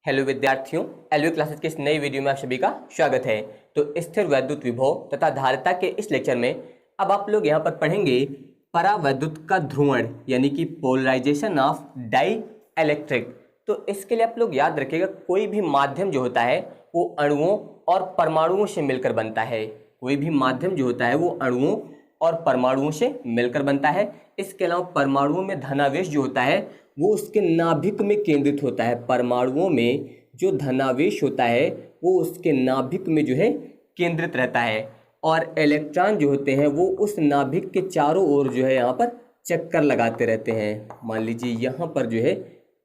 Hello विद्यार्थियों, LV classes के इस नई वीडियो में आप सभी का स्वागत है। तो स्थिर वैद्युत विभव तथा धारिता के इस लेक्चर में अब आप लोग यहाँ पर पढ़ेंगे परावैद्युत का ध्रुवण यानी कि पोलराइजेशन ऑफ डाई इलेक्ट्रिक। तो इसके लिए आप लोग याद रखिएगा, कोई भी माध्यम जो होता है वो अणुओं और परमाणुओं से मिलकर बनता है। कोई भी माध्यम जो होता है वो अणुओं और परमाणुओं से मिलकर बनता है। इसके अलावा परमाणुओं में धनावेश जो होता है वो उसके नाभिक में केंद्रित होता है। परमाणुओं में जो धनावेश होता है वो उसके नाभिक में जो है केंद्रित रहता है, और इलेक्ट्रॉन जो होते हैं वो उस नाभिक के चारों ओर जो है यहाँ पर चक्कर लगाते रहते हैं। मान लीजिए यहाँ पर जो है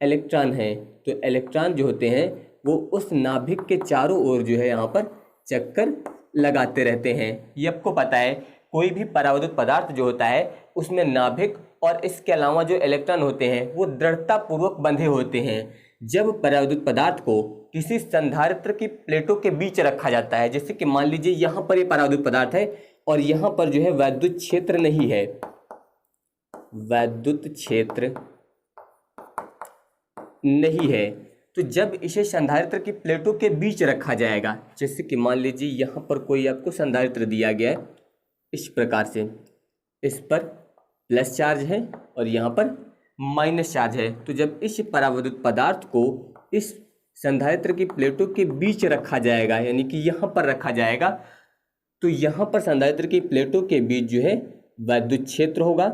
इलेक्ट्रॉन है, तो इलेक्ट्रॉन जो होते हैं वो उस नाभिक के चारों ओर जो है यहाँ पर चक्कर लगाते रहते हैं। ये आपको पता है, कोई भी परावैद्युत पदार्थ जो होता है उसमें नाभिक और इसके अलावा जो इलेक्ट्रॉन होते हैं वो दृढ़ता पूर्वक बंधे होते हैं। जब परावैद्युत पदार्थ को किसी संधारित्र की प्लेटों के बीच रखा जाता है, जैसे कि मान लीजिए यहाँ पर ये परावैद्युत पदार्थ है और यहाँ पर जो है वैद्युत क्षेत्र नहीं है, वैद्युत क्षेत्र नहीं है, तो जब इसे संधारित्र की प्लेटों के बीच रखा जाएगा, जैसे कि मान लीजिए यहाँ पर कोई आपको संधारित्र दिया गया है इस प्रकार से, इस पर प्लस चार्ज है और यहाँ पर माइनस चार्ज है। तो जब इस परावैद्युत पदार्थ को इस संधारित्र की प्लेटों के बीच रखा जाएगा, यानी कि यहाँ पर रखा जाएगा, तो यहाँ पर संधारित्र की प्लेटों के बीच जो है वैद्युत क्षेत्र होगा,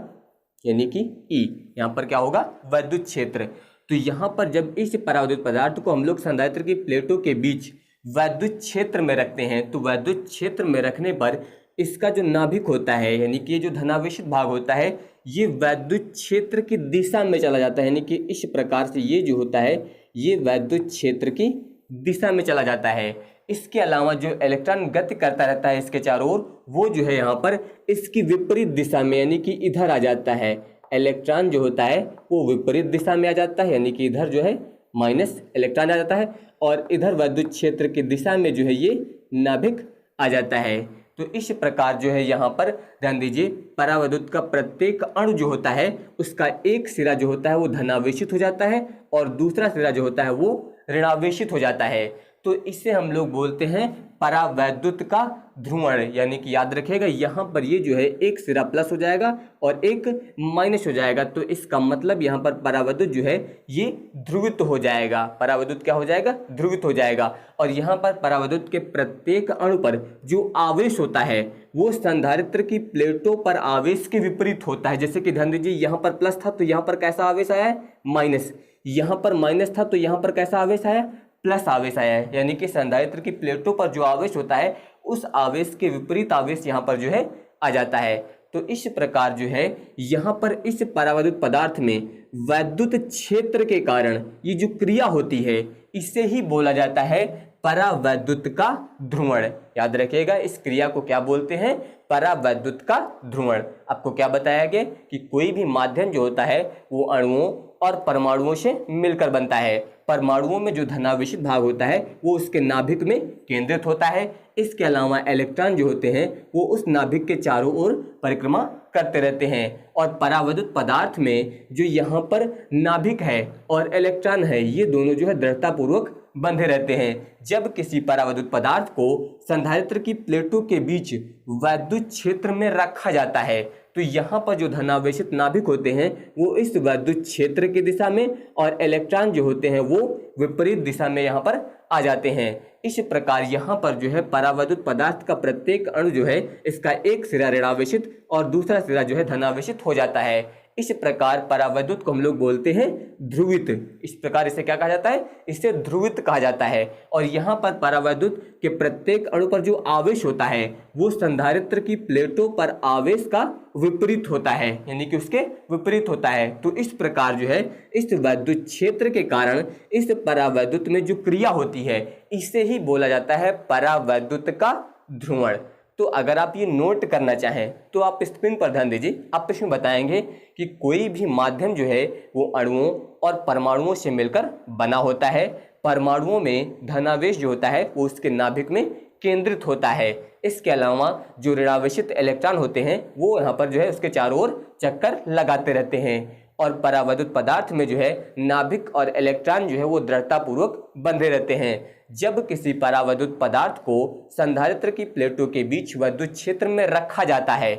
यानी कि ई। यहाँ पर क्या होगा? वैद्युत क्षेत्र। तो यहाँ पर जब इस परावैद्युत पदार्थ को हम लोग संधारित्र की प्लेटों के बीच वैद्युत क्षेत्र में रखते हैं, तो वैद्युत क्षेत्र में रखने पर इसका जो नाभिक होता है, यानी कि ये जो धनावेशित भाग होता है, ये वैद्युत क्षेत्र की दिशा में चला जाता है। यानी कि इस प्रकार से ये जो होता है ये वैद्युत क्षेत्र की दिशा में चला जाता है। इसके अलावा जो इलेक्ट्रॉन गति करता रहता है इसके चारों ओर, वो जो है यहाँ पर इसकी विपरीत दिशा में, यानी कि इधर आ जाता है। इलेक्ट्रॉन जो होता है वो विपरीत दिशा में आ जाता है, यानी कि इधर जो है माइनस इलेक्ट्रॉन आ जाता है, और इधर वैद्युत क्षेत्र की दिशा में जो है ये नाभिक आ जाता है। तो इस प्रकार जो है यहाँ पर ध्यान दीजिए, परावैद्युत का प्रत्येक अणु जो होता है उसका एक सिरा जो होता है वो धनावेशित हो जाता है और दूसरा सिरा जो होता है वो ऋणावेशित हो जाता है। तो इसे हम लोग बोलते हैं परावैद्युत का ध्रुवण। यानी कि याद रखिएगा, यहाँ पर ये जो है एक सिरा प्लस हो जाएगा और एक माइनस हो जाएगा, तो इसका मतलब यहाँ पर परावैद्युत जो है ये ध्रुवित हो जाएगा। परावैद्युत क्या हो जाएगा? ध्रुवित हो जाएगा। और यहाँ पर परावैद्युत के प्रत्येक अणु पर जो आवेश होता है वो संधारित्र की प्लेटों पर आवेश के विपरीत होता है। जैसे कि ध्यान दीजिए, यहाँ पर प्लस था तो यहाँ पर कैसा आवेश आया है? माइनस। यहाँ पर माइनस था तो यहाँ पर कैसा आवेश आया? प्लस आवेश आया है। यानी कि संधारित्र की प्लेटों पर जो आवेश होता है उस आवेश के विपरीत आवेश यहाँ पर जो है आ जाता है। तो इस प्रकार जो है यहाँ पर इस परावैद्युत पदार्थ में वैद्युत क्षेत्र के कारण ये जो क्रिया होती है इसे ही बोला जाता है परावैद्युत का ध्रुवण। याद रखिएगा, इस क्रिया को क्या बोलते हैं? परावैद्युत का ध्रुवण। आपको क्या बताया गया कि कोई भी माध्यम जो होता है वो अणुओं और परमाणुओं से मिलकर बनता है। परमाणुओं में जो धनावेशित भाग होता है वो उसके नाभिक में केंद्रित होता है। इसके अलावा इलेक्ट्रॉन जो होते हैं वो उस नाभिक के चारों ओर परिक्रमा करते रहते हैं। और परावैद्युत पदार्थ में जो यहाँ पर नाभिक है और इलेक्ट्रॉन है, ये दोनों जो है दृढ़तापूर्वक बंधे रहते हैं। जब किसी परावैद्युत पदार्थ को संधारित्र की प्लेटों के बीच वैद्युत क्षेत्र में रखा जाता है, तो यहाँ पर जो धनावेशित नाभिक होते हैं वो इस वैद्युत क्षेत्र की दिशा में और इलेक्ट्रॉन जो होते हैं वो विपरीत दिशा में यहाँ पर आ जाते हैं। इस प्रकार यहाँ पर जो है परावैद्युत पदार्थ का प्रत्येक अणु जो है इसका एक सिरा ऋणावेशित और दूसरा सिरा जो है धनावेशित हो जाता है। इस प्रकार परावैद्युत को हम लोग बोलते हैं ध्रुवित। इस प्रकार इसे क्या कहा जाता है? इसे ध्रुवित कहा जाता है। और यहाँ पर परावैद्युत के प्रत्येक अणु पर जो आवेश होता है वो संधारित्र की प्लेटों पर आवेश का विपरीत होता है, यानी कि उसके विपरीत होता है। तो इस प्रकार जो है इस वैद्युत क्षेत्र के कारण इस परावैद्युत में जो क्रिया होती है इसे ही बोला जाता है परावैद्युत का ध्रुवण। तो अगर आप ये नोट करना चाहें तो आप स्क्रीन पर ध्यान दीजिए। आप इसमें बताएंगे कि कोई भी माध्यम जो है वो अणुओं और परमाणुओं से मिलकर बना होता है। परमाणुओं में धनावेश जो होता है वो उसके नाभिक में केंद्रित होता है। इसके अलावा जो ऋणावेशित इलेक्ट्रॉन होते हैं वो यहाँ पर जो है उसके चारों ओर चक्कर लगाते रहते हैं। और परावैद्युत पदार्थ में जो है नाभिक और इलेक्ट्रॉन जो है वो दृढ़तापूर्वक बंधे रहते हैं। जब किसी परावैद्युत पदार्थ को संधारित्र की प्लेटों के बीच वैद्युत क्षेत्र में रखा जाता है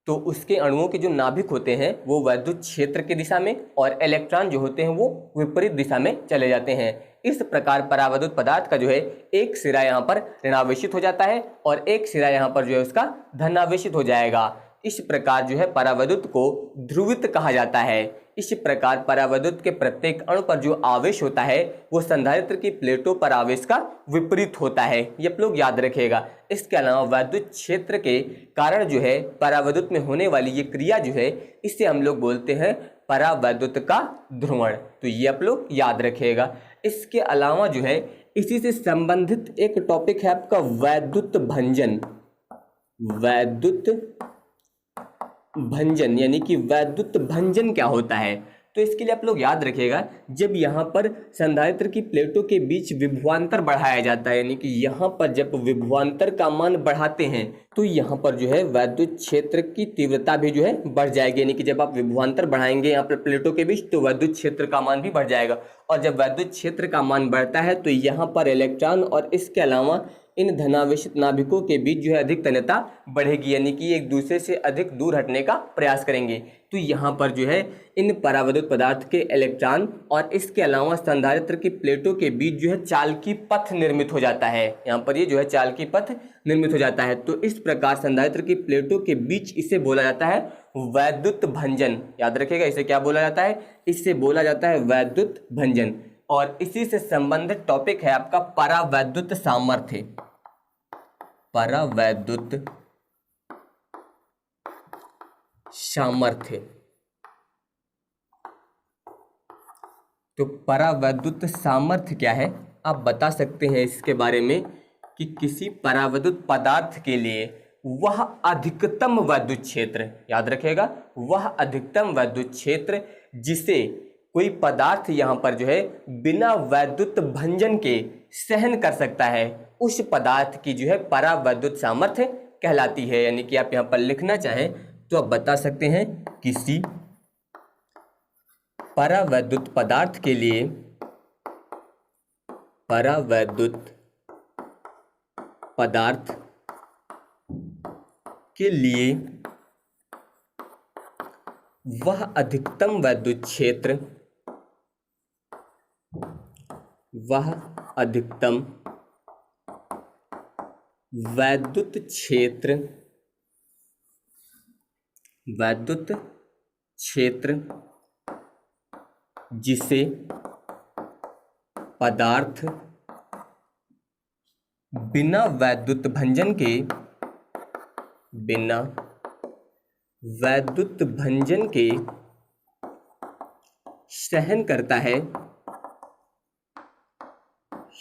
तो उसके अणुओं के जो नाभिक होते हैं वो वैद्युत क्षेत्र की दिशा में और इलेक्ट्रॉन जो होते हैं वो विपरीत दिशा में चले जाते हैं। इस प्रकार परावैद्युत पदार्थ का जो है एक सिरा यहाँ पर ऋणावेशित हो जाता है और एक सिरा यहाँ पर जो है उसका धनावेशित हो जाएगा। इस प्रकार जो है परावैद्युत को ध्रुवित कहा जाता है। इस प्रकार परावैद्युत के प्रत्येक अणु पर जो आवेश होता है वो संधारित्र की प्लेटों पर आवेश का विपरीत होता है, ये आप लोग याद रखिएगा। इसके अलावा वैद्युत क्षेत्र के कारण जो है परावैद्युत में होने वाली ये क्रिया जो है इसे हम लोग बोलते हैं परावैद्युत का ध्रुवण, तो ये आप लोग याद रखिएगा। इसके अलावा जो है इसी से संबंधित एक टॉपिक है आपका वैद्युत भंजन। वैद्युत भंजन यानी कि वैद्युत भंजन क्या होता है, तो इसके लिए आप लोग याद रखिएगा जब यहाँ पर संधारित्र की प्लेटों के बीच विभवांतर बढ़ाया जाता है, यानी कि यहाँ पर जब विभवांतर का मान बढ़ाते हैं तो यहाँ पर जो है वैद्युत क्षेत्र की तीव्रता भी जो है बढ़ जाएगी। यानी कि जब आप विभवांतर बढ़ाएंगे यहाँ पर प्लेटों के बीच तो वैद्युत क्षेत्र का मान भी बढ़ जाएगा, और जब वैद्युत क्षेत्र का मान बढ़ता है तो यहाँ पर इलेक्ट्रॉन और इसके अलावा इन धनावेशित नाभिकों के बीच जो है अधिक तन्यता बढ़ेगी, यानी कि एक दूसरे से अधिक दूर हटने का प्रयास करेंगे। तो यहाँ पर जो है इन परावैद्युत पदार्थ के इलेक्ट्रॉन और इसके अलावा संधारित्र की प्लेटों के बीच जो है चालकी पथ निर्मित हो जाता है। यहाँ पर ये जो है चालकी पथ निर्मित हो जाता है। तो इस प्रकार संधारित्र की प्लेटों के बीच इसे बोला जाता है वैद्युत भंजन। याद रखिएगा इसे क्या बोला जाता है, इससे बोला जाता है वैद्युत भंजन। और इसी से संबंधित टॉपिक है आपका परावैद्युत सामर्थ्य। परावैद्युत सामर्थ्य। तो परावैद्युत सामर्थ्य क्या है आप बता सकते हैं इसके बारे में कि किसी परावैद्युत पदार्थ के लिए वह अधिकतम वैद्युत क्षेत्र, याद रखिएगा वह अधिकतम वैद्युत क्षेत्र जिसे कोई पदार्थ यहाँ पर जो है बिना वैद्युत भंजन के सहन कर सकता है, उस पदार्थ की जो है परावैद्युत सामर्थ्य कहलाती है। यानी कि आप यहाँ पर लिखना चाहें तो आप बता सकते हैं किसी परावैद्युत पदार्थ के लिए, परावैद्युत पदार्थ के लिए वह अधिकतम वैद्युत क्षेत्र, वह अधिकतम वैद्युत क्षेत्र, वैद्युत क्षेत्र जिसे पदार्थ बिना वैद्युत भंजन के, बिना वैद्युत भंजन के सहन करता है,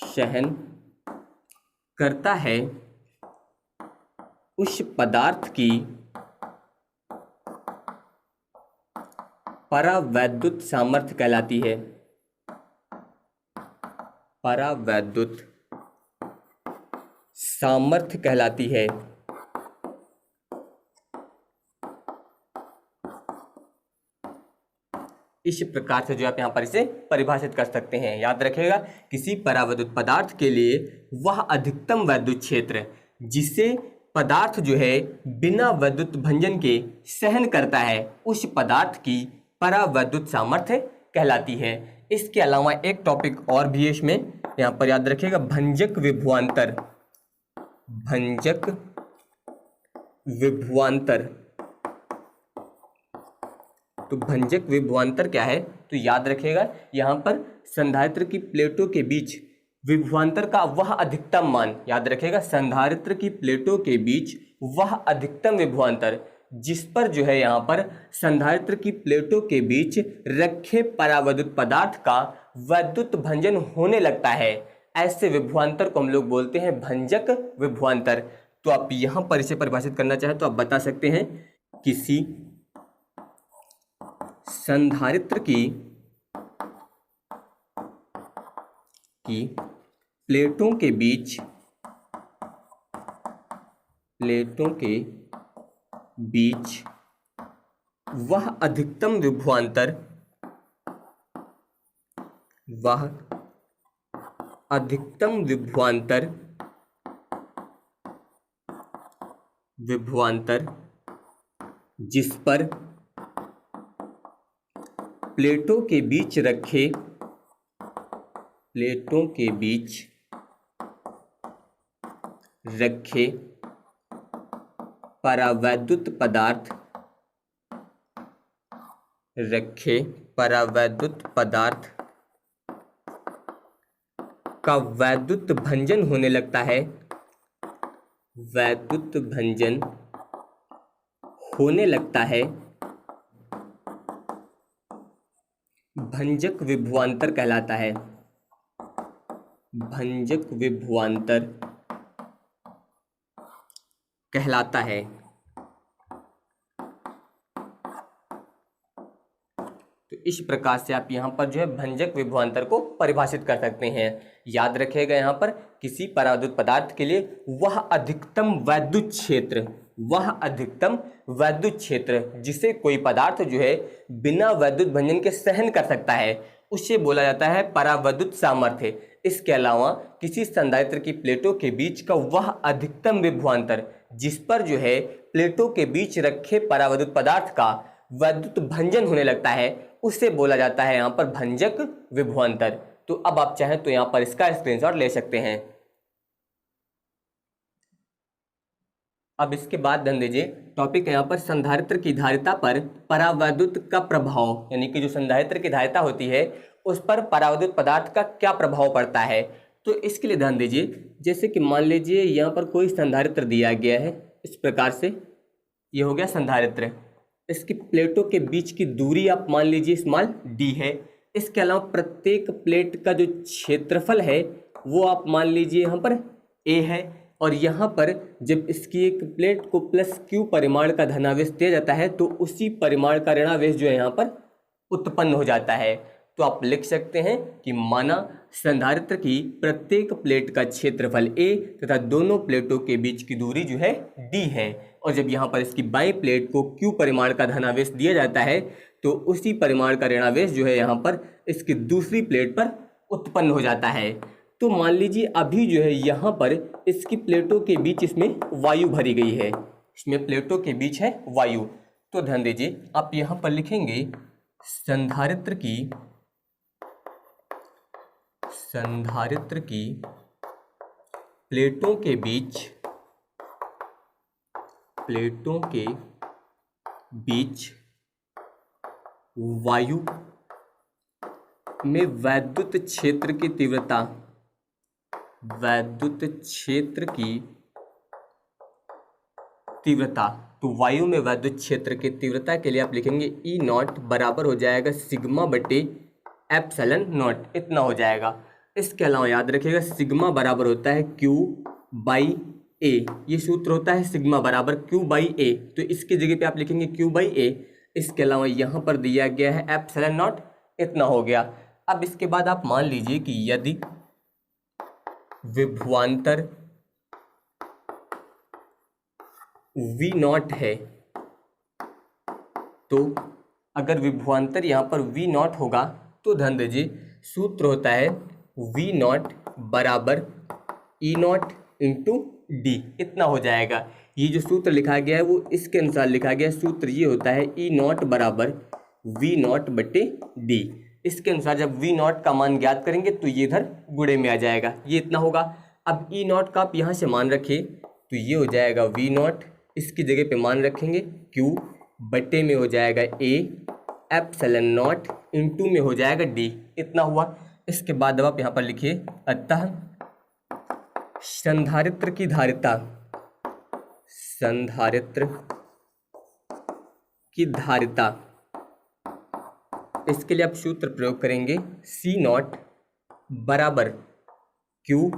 सहन करता है, उस पदार्थ की परावैद्युत सामर्थ्य कहलाती है। परावैद्युत सामर्थ्य कहलाती है। इस प्रकार से जो आप यहाँ पर इसे परिभाषित कर सकते हैं। याद रखिएगा किसी परावैद्युत पदार्थ के लिए वह अधिकतम वैद्युत क्षेत्र जिसे पदार्थ जो है बिना वैद्युत भंजन के सहन करता है, उस पदार्थ की परावैद्युत सामर्थ्य कहलाती है। इसके अलावा एक टॉपिक और भी है इसमें, यहाँ पर याद रखिएगा भंजक विभवांतर। भंजक विभवांतर। तो भंजक विभवांतर क्या है तो याद रखिएगा यहाँ पर संधारित्र की प्लेटों के बीच विभवांतर का वह अधिकतम मान, याद रखिएगा संधारित्र की प्लेटों के बीच वह अधिकतम विभवांतर जिस पर जो है यहाँ पर संधारित्र की प्लेटों के बीच रखे परावैद्युत पदार्थ का वैद्युत भंजन होने लगता है, ऐसे विभवांतर को हम लोग बोलते हैं भंजक विभवांतर। तो आप यहाँ पर इसे परिभाषित करना चाहें तो आप बता सकते हैं किसी संधारित्र की प्लेटों के बीच वह अधिकतम विभवांतर वह अधिकतम विभवांतर जिस पर प्लेटों के बीच रखे परावैद्युत पदार्थ का वैद्युत भंजन होने लगता है, भंजक विभवांतर कहलाता है। तो इस प्रकार से आप यहाँ पर जो है भंजक विभवांतर को परिभाषित कर सकते हैं। याद रखिएगा यहाँ पर किसी परावैद्युत पदार्थ के लिए वह अधिकतम वैद्युत क्षेत्र जिसे कोई पदार्थ जो है बिना वैद्युत भंजन के सहन कर सकता है, उसे बोला जाता है परावैद्युत सामर्थ्य। इसके अलावा किसी संधारित्र की प्लेटों के बीच का वह अधिकतम विभवांतर जिस पर जो है प्लेटों के बीच रखे परावैद्युत पदार्थ का वैद्युत भंजन होने लगता है, उसे बोला जाता है यहाँ पर भंजक विभवांतर। तो अब आप चाहें तो यहाँ पर इसका स्क्रीनशॉट ले सकते हैं। अब इसके बाद ध्यान दीजिए, टॉपिक है यहाँ पर संधारित्र की धारिता पर परावैद्युत का प्रभाव, यानी कि जो संधारित्र की धारिता होती है उस पर परावैद्युत पदार्थ का क्या प्रभाव पड़ता है। तो इसके लिए ध्यान दीजिए, जैसे कि मान लीजिए यहाँ पर कोई संधारित्र दिया गया है इस प्रकार से, ये हो गया संधारित्र। इसकी प्लेटों के बीच की दूरी आप मान लीजिए स्मॉल d है। इसके अलावा प्रत्येक प्लेट का जो क्षेत्रफल है वो आप मान लीजिए यहाँ पर a है, और यहाँ पर जब इसकी एक प्लेट को प्लस q परिमाण का धनावेश दिया जाता है तो उसी परिमाण का ऋणावेश जो है यहाँ पर उत्पन्न हो जाता है। तो आप लिख सकते हैं कि माना संधारित्र की प्रत्येक प्लेट का क्षेत्रफल a तथा दोनों प्लेटों के बीच की दूरी जो है d है, और जब यहाँ पर इसकी बाईं प्लेट को q परिमाण का धनावेश दिया जाता है तो उसी परिमाण का ऋणावेश जो है यहाँ पर इसकी दूसरी प्लेट पर उत्पन्न हो जाता है। तो मान लीजिए अभी जो है यहाँ पर इसकी प्लेटों के बीच इसमें वायु भरी गई है, इसमें प्लेटों के बीच है वायु। तो ध्यान दीजिए, आप यहाँ पर लिखेंगे संधारित्र की प्लेटों के बीच वायु में वैद्युत क्षेत्र की तीव्रता, तो वायु में वैद्युत क्षेत्र की तीव्रता के लिए आप लिखेंगे ई नॉट बराबर हो जाएगा सिग्मा बटे एप्सिलॉन नॉट, इतना हो जाएगा। इसके अलावा याद रखिएगा सिग्मा बराबर होता है Q बाई ए, ये सूत्र होता है सिग्मा बराबर Q बाई ए, तो इसकी जगह पे आप लिखेंगे Q बाई ए। इसके अलावा यहाँ पर दिया गया है एप्सिलॉन नॉट, इतना हो गया। अब इसके बाद आप मान लीजिए कि यदि विभवांतर V नॉट है, तो अगर विभवांतर यहाँ पर V नॉट होगा तो ध्यान दीजिए सूत्र होता है V नॉट बराबर E नॉट इंटू डी, इतना हो जाएगा। ये जो सूत्र लिखा गया है वो इसके अनुसार लिखा गया है। सूत्र ये होता है E नॉट बराबर V नॉट बटे डी। इसके अनुसार जब V नॉट का मान ज्ञात करेंगे तो ये इधर गुणे में आ जाएगा, ये इतना होगा। अब E नॉट का आप यहाँ से मान रखिए तो ये हो जाएगा V नॉट, इसकी जगह पे मान रखेंगे Q बटे में हो जाएगा A एप्सिलॉन नॉट इंटू में हो जाएगा D, इतना हुआ। इसके बाद अब आप यहाँ पर लिखिए अतः संधारित्र की धारिता, इसके लिए आप सूत्र प्रयोग करेंगे C नॉट बराबर Q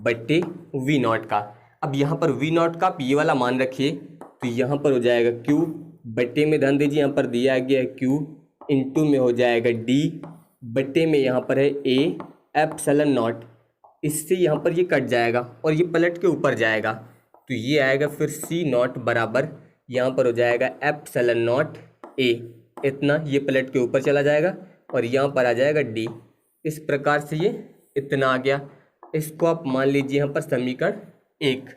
बटे V नॉट का। अब यहाँ पर V नॉट का आप ये वाला मान रखिए तो यहाँ पर हो जाएगा Q बटे में, ध्यान दीजिए यहाँ पर दिया गया है Q इंटू में हो जाएगा D बटे में यहाँ पर है A एप्सिलॉन नॉट। इससे यहाँ पर ये कट जाएगा और ये पलट के ऊपर जाएगा तो ये आएगा फिर C नॉट बराबर यहाँ पर हो जाएगा एप्सिलॉन नॉट A, इतना, ये पलट के ऊपर चला जाएगा और यहाँ पर आ जाएगा D। इस प्रकार से ये इतना आ गया। इसको आप मान लीजिए यहाँ पर समीकरण 1।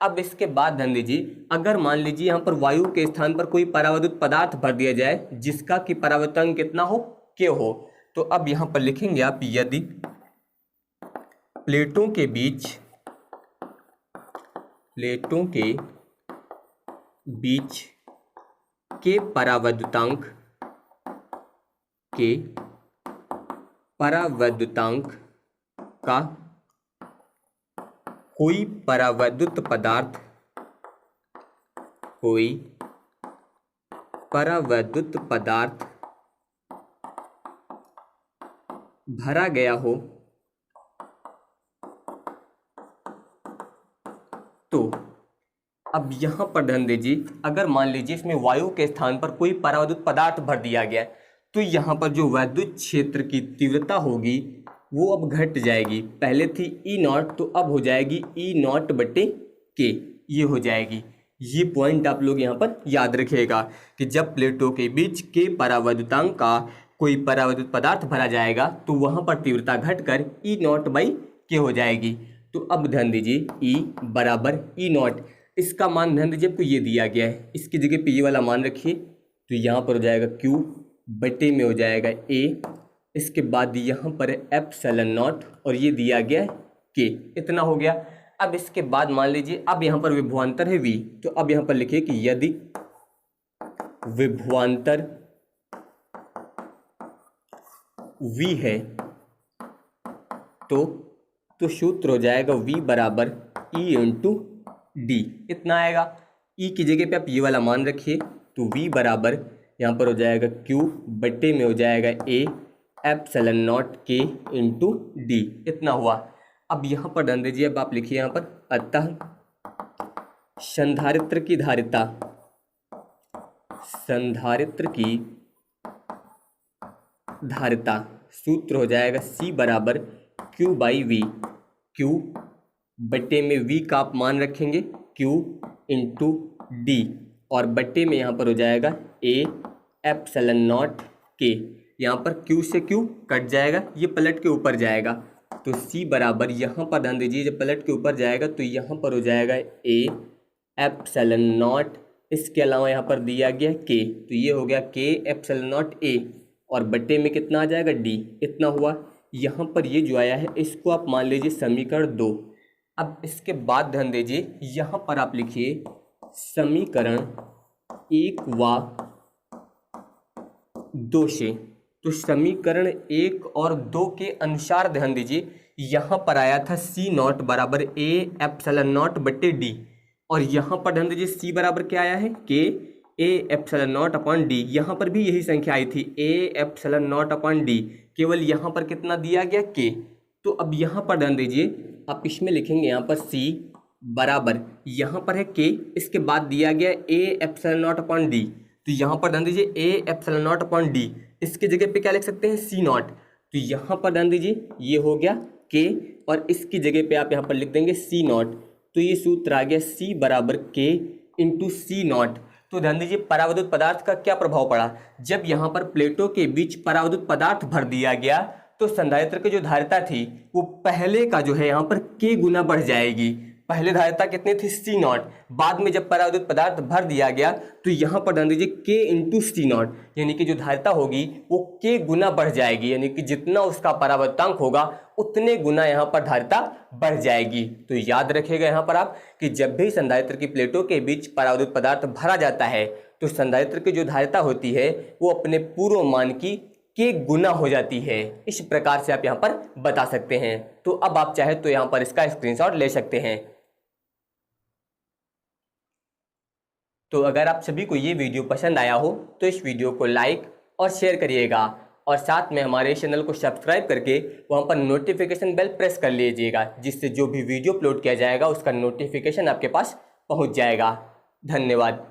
अब इसके बाद ध्यान दीजिए, अगर मान लीजिए यहाँ पर वायु के स्थान पर कोई परावैद्युत पदार्थ भर दिया जाए जिसका कि परावर्तन कितना हो, के हो, तो अब यहाँ पर लिखेंगे आप, यदि प्लेटों के बीच के परावैद्युतांक का कोई परावैद्युत पदार्थ भरा गया हो तो अब यहां पर ध्यान दीजिए, अगर मान लीजिए इसमें वायु के स्थान पर कोई परावैद्युत पदार्थ भर दिया गया तो यहां पर जो वैद्युत क्षेत्र की तीव्रता होगी वो अब घट जाएगी। पहले थी E0 तो अब हो जाएगी E0/K, ये हो जाएगी। ये पॉइंट आप लोग यहाँ पर याद रखिएगा कि जब प्लेटों के बीच के परावैद्युतांक का कोई परावैद्युत पदार्थ भरा जाएगा तो वहां पर तीव्रता घटकर E0/K हो जाएगी। तो अब ध्यान दीजिए E बराबर E0, इसका मान ध्यान दीजिए आपको ये दिया गया है, इसकी जगह पे ये वाला मान रखिए, तो यहाँ पर हो जाएगा Q बटे में हो जाएगा A, इसके बाद यहाँ पर है ε0 और ये दिया गया है K, इतना हो गया। अब इसके बाद मान लीजिए अब यहाँ पर विभवांतर है V, तो अब यहाँ पर लिखिए कि यदि विभवांतर V है तो सूत्र हो जाएगा V बराबर E इंटू D, इतना आएगा। E की जगह पे आप ये वाला मान रखिए, तो V बराबर यहाँ पर हो जाएगा Q बटे में हो जाएगा A ε0K इंटू D, इतना हुआ। अब यहाँ पर ध्यान दीजिए, अब आप लिखिए यहाँ पर, अतः संधारित्र की धारिता सूत्र हो जाएगा C बराबर Q/V, Q बटे में V का आप मान रखेंगे Q इंटू D और बटे में यहाँ पर हो जाएगा A ε0K, यहाँ पर Q से Q कट जाएगा, ये पलट के ऊपर जाएगा, तो C बराबर यहाँ पर ध्यान दीजिए जब पलट के ऊपर जाएगा तो यहाँ पर हो जाएगा A ε0, इसके अलावा यहाँ पर दिया गया K, तो ये हो गया K ε0A और बटे में कितना आ जाएगा D, इतना हुआ। यहाँ पर ये जो आया है इसको आप मान लीजिए समीकरण 2। अब इसके बाद ध्यान दीजिए यहाँ पर आप लिखिए समीकरण 1 व 2 से, तो समीकरण 1 और 2 के अनुसार ध्यान दीजिए यहाँ पर आया था C0 बराबर A ε0/D और यहाँ पर ध्यान दीजिए C बराबर क्या आया है K A ε0/D, यहाँ पर भी यही संख्या आई थी A ε0/D, केवल यहाँ पर कितना दिया गया K। तो अब यहाँ पर ध्यान दीजिए आप इसमें लिखेंगे यहाँ पर C बराबर यहाँ पर है K, इसके बाद दिया गया A ε0/D, तो यहाँ पर ध्यान दीजिए A ε0/D, इसके जगह पे क्या लिख सकते हैं C0, तो यहाँ पर ध्यान दीजिए ये हो गया K और इसकी जगह पे आप यहाँ पर लिख देंगे C0, तो ये सूत्र आ गया C बराबर K इंटू C0। तो ध्यान दीजिए परावैद्युत पदार्थ का क्या प्रभाव पड़ा, जब यहाँ पर प्लेटों के बीच परावैद्युत पदार्थ भर दिया गया तो संधारित्र की जो धारिता थी वो पहले का जो है यहाँ पर K गुना बढ़ जाएगी। पहले धारिता कितनी थी C0, बाद में जब परावैद्युत पदार्थ भर दिया गया तो यहाँ पर ध्यान दीजिए K इंटू C0, यानी कि जो धारिता होगी वो K गुना बढ़ जाएगी, यानी कि जितना उसका परावर्तांक होगा उतने गुना यहाँ पर धारिता बढ़ जाएगी। तो याद रखिएगा यहाँ पर आप कि जब भी संधारित्र की प्लेटों के बीच परावैद्युत पदार्थ भरा जाता है तो संधारित्र की जो धारिता होती है वो अपने पूर्व मान की K गुना हो जाती है। इस प्रकार से आप यहाँ पर बता सकते हैं। तो अब आप चाहे तो यहाँ पर इसका स्क्रीनशॉट ले सकते हैं। तो अगर आप सभी को ये वीडियो पसंद आया हो तो इस वीडियो को लाइक और शेयर करिएगा और साथ में हमारे चैनल को सब्सक्राइब करके वहाँ पर नोटिफिकेशन बेल प्रेस कर लीजिएगा, जिससे जो भी वीडियो अपलोड किया जाएगा उसका नोटिफिकेशन आपके पास पहुँच जाएगा। धन्यवाद।